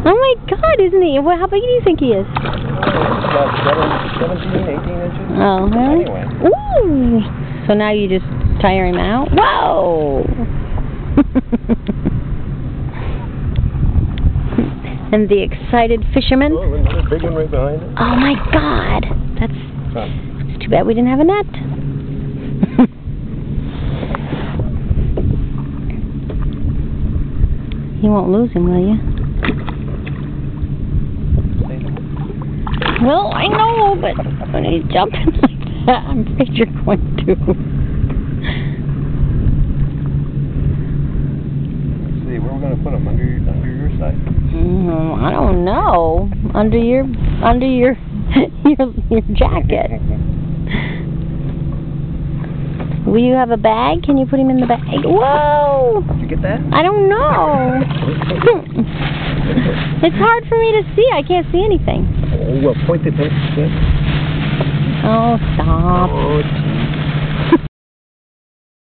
Oh my God, isn't he? Well, how big do you think he is? About 17, 18 inches. Oh, really? Anyway. Ooh! So now you just tire him out? Whoa! And the excited fisherman. Oh, another big one right behind it. Oh my God! That's it's too bad we didn't have a net. You won't lose him, will you? Well, I know, but when he's jumping like that, I'm afraid you're going to. Let's see, where we're going to put him? Under your side? I don't know. Under your jacket. Will you have a bag? Can you put him in the bag? Whoa! Did you get that? I don't know. It's hard for me to see. I can't see anything. Oh, well, point the pen. Oh, stop. Oh,